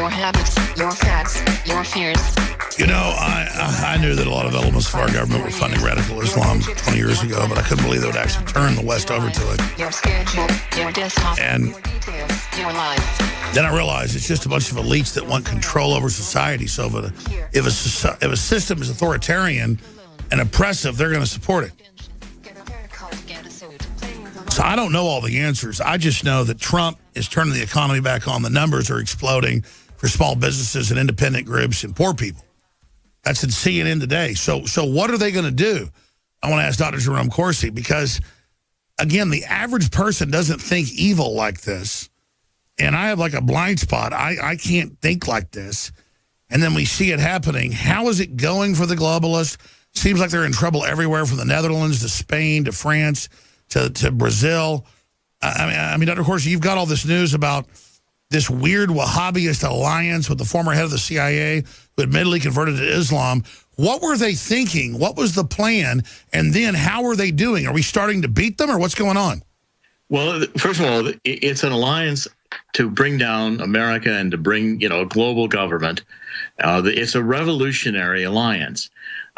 your habits, your facts, your fears. You know, I knew that a lot of elements of our government were funding radical Islam 20 years ago, but I couldn't believe they would actually turn the West over to it. Your schedule, your desktop, And your details, your life. then I realized it's just a bunch of elites that want control over society. So if a system is authoritarian and oppressive, they're going to support it. Get a haircut, get a suit. So I don't know all the answers. I just know that Trump is turning the economy back on. The numbers are exploding for small businesses and independent groups and poor people. That's in CNN today. So what are they going to do? I want to ask Dr. Jerome Corsi because, again, the average person doesn't think evil like this. And I have like a blind spot. I can't think like this. And then we see it happening. How is it going for the globalists? Seems like they're in trouble everywhere from the Netherlands to Spain to France to Brazil. I mean, Dr. Corsi, you've got all this news about this weird Wahhabist alliance with the former head of the CIA who admittedly converted to Islam. What were they thinking? What was the plan? And then how are they doing? Are we starting to beat them or what's going on? Well, first of all, it's an alliance to bring down America and to bring, a global government. It's a revolutionary alliance.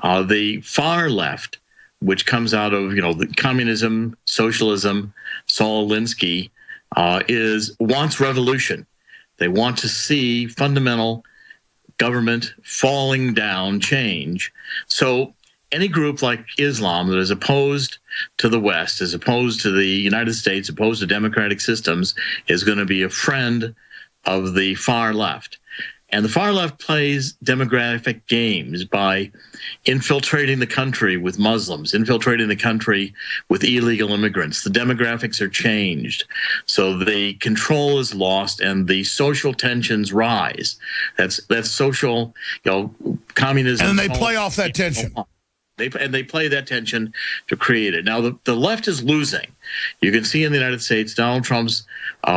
The far left, which comes out of, the communism, socialism, Saul Alinsky, wants revolution. They want to see fundamental government falling down, change. So any group like Islam that is opposed to the West, is opposed to the United States, opposed to democratic systems, is going to be a friend of the far left. And the far left plays demographic games by infiltrating the country with Muslims, infiltrating the country with illegal immigrants. The demographics are changed. So the control is lost and the social tensions rise. That's social, communism. And they play off that tension. They play that tension to create it. Now, the left is losing. You can see in the United States, Donald Trump's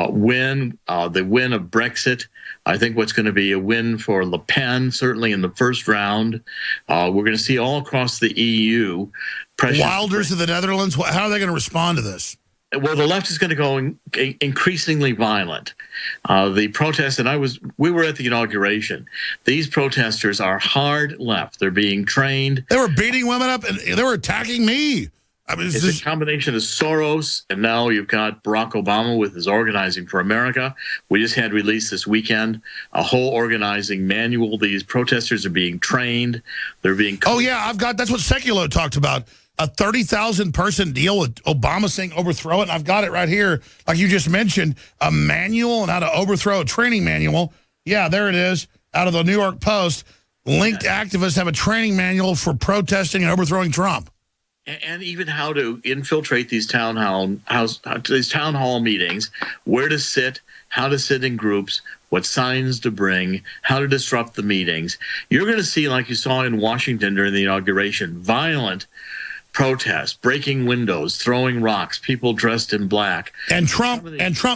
win, the win of Brexit. I think what's going to be a win for Le Pen, certainly in the first round. We're going to see all across the EU. Wilders of the Netherlands, how are they going to respond to this? Well, the left is going to go increasingly violent. The protests, and we were at the inauguration. These protesters are hard left. They're being trained. They were beating women up, and they were attacking me. I mean, it's a combination of Soros, and now you've got Barack Obama with his Organizing for America. We just had released this weekend a whole organizing manual. These protesters are being trained. They're being. Oh yeah, that's what Sekulow talked about. A 30,000 person deal with Obama saying overthrow it. And I've got it right here. Like you just mentioned, a manual on how to overthrow a training manual. Yeah, there it is. Out of the New York Post. Linked activists have a training manual for protesting and overthrowing Trump. And even how to infiltrate these town hall meetings, where to sit, how to sit in groups, what signs to bring, how to disrupt the meetings. You're going to see, like you saw in Washington during the inauguration, violent protests, breaking windows, throwing rocks, people dressed in black. And Trump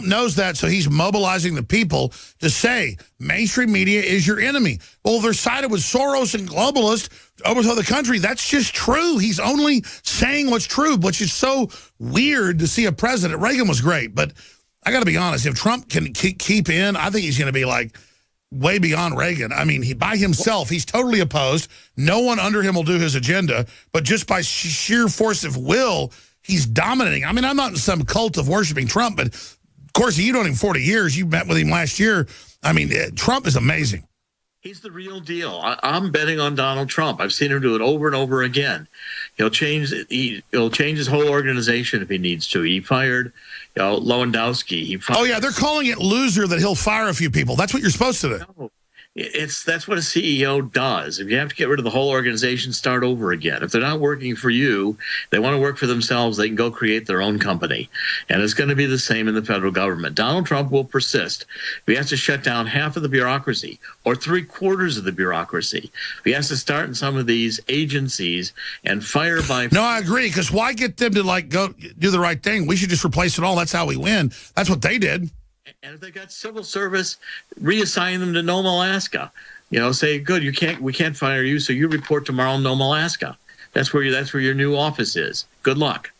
knows that, so he's mobilizing the people to say mainstream media is your enemy. Well, they're sided with Soros and globalists to overthrow the country. That's just true. He's only saying what's true, which is so weird to see a president. Reagan was great, but I got to be honest, if Trump can keep in, I think he's going to be like way beyond Reagan. I mean, by himself, he's totally opposed. No one under him will do his agenda, but just by sheer force of will, he's dominating. I mean, I'm not in some cult of worshiping Trump, but of course, you know him 40 years. You met with him last year. I mean, Trump is amazing. He's the real deal. I'm betting on Donald Trump. I've seen him do it over and over again. He'll change his whole organization if he needs to. He fired Lewandowski. Oh yeah, they're calling it loser that he'll fire a few people. That's what you're supposed to do. No, that's what a CEO does. If you have to get rid of the whole organization, start over again. If they're not working for you, they want to work for themselves, they can go create their own company. And it's going to be the same in the federal government. Donald Trump will persist. If he has to shut down half of the bureaucracy or 3/4 of the bureaucracy, if he has to start in some of these agencies and fire by... No, I agree, because why get them to go do the right thing? We should just replace it all. That's how we win. That's what they did. And if they got civil service, reassign them to Nome, Alaska. Say, good, we can't fire you, so you report tomorrow in Nome, Alaska. That's where your new office is. Good luck.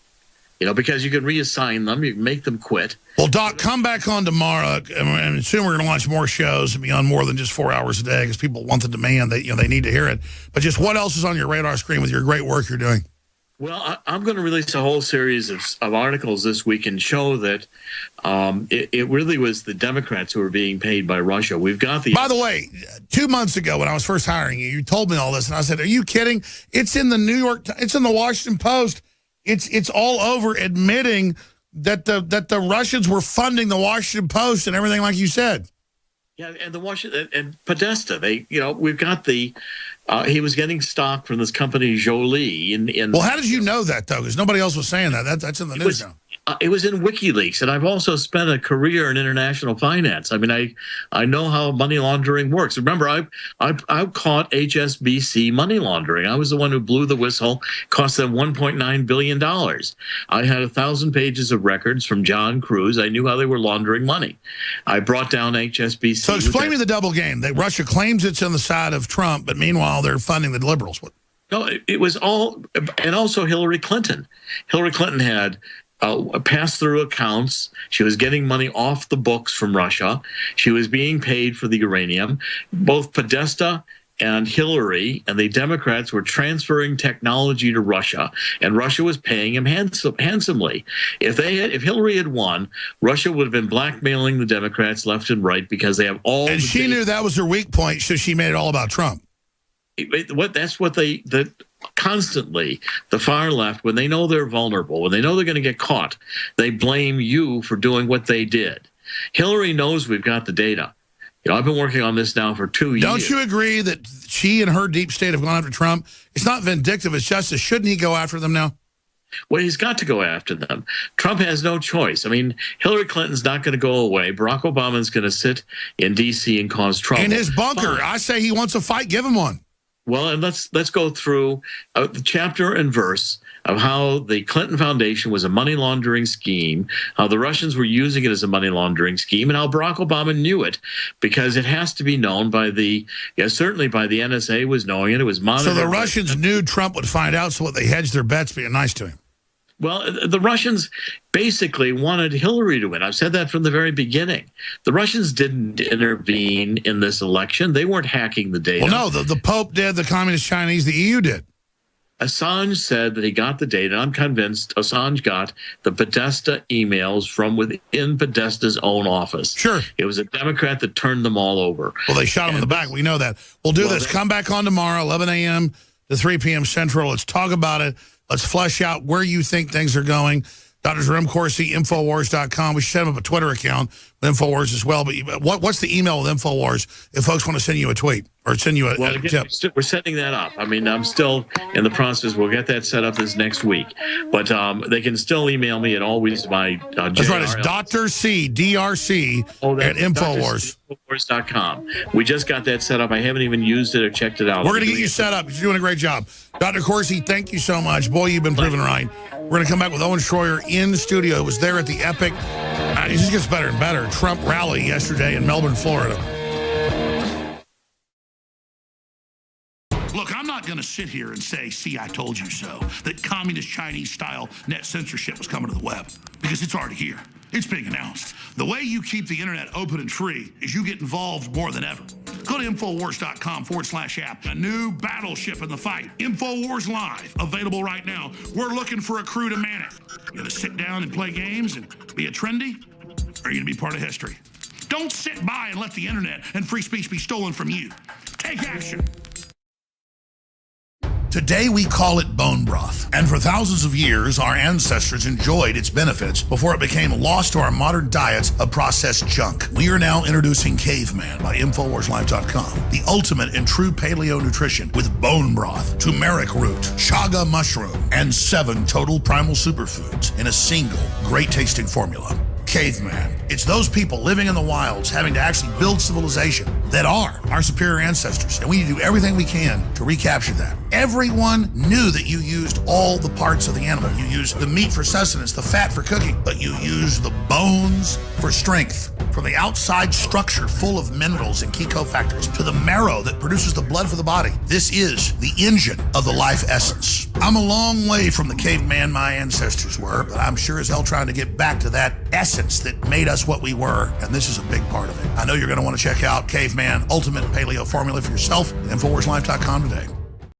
because you can reassign them, you can make them quit. Well, Doc, come back on tomorrow, and soon we're going to launch more shows and be on more than just 4 hours a day because people want the demand. They need to hear it. But just what else is on your radar screen with your great work you're doing? Well, I'm going to release a whole series of articles this week and show that it really was the Democrats who were being paid by Russia. We've got the... By the way, 2 months ago when I was first hiring you, you told me all this, and I said, are you kidding? It's in the it's in the Washington Post. It's all over admitting that the Russians were funding the Washington Post and everything like you said. Yeah, and the Washington and Podesta, we've got the he was getting stock from this company Jolie in. Well, how did you know that though? Because nobody else was saying that. That's in the news now. It was in WikiLeaks, and I've also spent a career in international finance. I mean, I know how money laundering works. Remember, I caught HSBC money laundering. I was the one who blew the whistle, cost them $1.9 billion. I had 1,000 pages of records from John Cruz. I knew how they were laundering money. I brought down HSBC. So explain me the double game. Russia claims it's on the side of Trump, but meanwhile they're funding the liberals. No, it was all, and also Hillary Clinton. Hillary Clinton had pass-through accounts. She was getting money off the books from Russia. She was being paid for the uranium. Both Podesta and Hillary and the Democrats were transferring technology to Russia, and Russia was paying him handsomely. If Hillary had won, Russia would have been blackmailing the Democrats left and right because they have all. And she knew that was her weak point, so she made it all about Trump. That's what constantly, the far left, when they know they're vulnerable, when they know they're going to get caught, they blame you for doing what they did. Hillary knows we've got the data. I've been working on this now for 2 years. Don't you agree that she and her deep state have gone after Trump? It's not vindictive, it's justice. Shouldn't he go after them now? Well, he's got to go after them. Trump has no choice. I mean, Hillary Clinton's not going to go away. Barack Obama's going to sit in D.C. and cause trouble. In his bunker. I say he wants a fight. Give him one. Well, and let's go through the chapter and verse of how the Clinton Foundation was a money laundering scheme, how the Russians were using it as a money laundering scheme, and how Barack Obama knew it, because it has to be known by certainly by the NSA was knowing it. It was monitored. So the Russians knew Trump would find out, so they hedged their bets being nice to him. Well, the Russians basically wanted Hillary to win. I've said that from the very beginning. The Russians didn't intervene in this election. They weren't hacking the data. Well, no, the Pope did, the Communist Chinese, the EU did. Assange said that he got the data. I'm convinced Assange got the Podesta emails from within Podesta's own office. Sure. It was a Democrat that turned them all over. Well, they shot him in the back. We know that. We'll do this. Come back on tomorrow, 11 a.m. to 3 p.m. Central. Let's talk about it. Let's flesh out where you think things are going. Dr. Jerome Corsi, Infowars.com. We should set up a Twitter account with Infowars as well. But what's the email with Infowars if folks want to send you a tweet or send you a tip? We're setting that up. I mean, I'm still in the process. We'll get that set up this next week. But they can still email me at always my That's right. It's Dr. C, DRC at Infowars. Infowars.com. We just got that set up. I haven't even used it or checked it out. We're going to get you set up. You're doing a great job. Dr. Corsi, thank you so much. Boy, you've been proven right. We're going to come back with Owen Schroyer in studio. It was there at the epic. It just gets better and better. Trump rally yesterday in Melbourne, Florida. Look, I'm not going to sit here and say, see, I told you so, that communist Chinese-style net censorship was coming to the web, because it's already here. It's being announced. The way you keep the internet open and free is you get involved more than ever. Go to Infowars.com/app. A new battleship in the fight. Infowars Live, available right now. We're looking for a crew to man it. You going to sit down and play games and be a trendy? Or are you going to be part of history? Don't sit by and let the internet and free speech be stolen from you. Take action. Today we call it bone broth, and for thousands of years our ancestors enjoyed its benefits before it became lost to our modern diets of processed junk. We are now introducing Caveman by InfoWarsLive.com, the ultimate in true paleo nutrition with bone broth, turmeric root, chaga mushroom, and 7 total primal superfoods in a single great tasting formula. Caveman. It's those people living in the wilds having to actually build civilization that are our superior ancestors. And we need to do everything we can to recapture that. Everyone knew that you used all the parts of the animal. You used the meat for sustenance, the fat for cooking, but you used the bones for strength, From the outside structure full of minerals and key cofactors to the marrow that produces the blood for the body, this is the engine of the life essence. I'm a long way from the caveman my ancestors were, but I'm sure as hell trying to get back to that essence that made us what we were, and this is a big part of it. I know you're going to want to check out Caveman Ultimate Paleo Formula for yourself at InfoWarsLife.com today.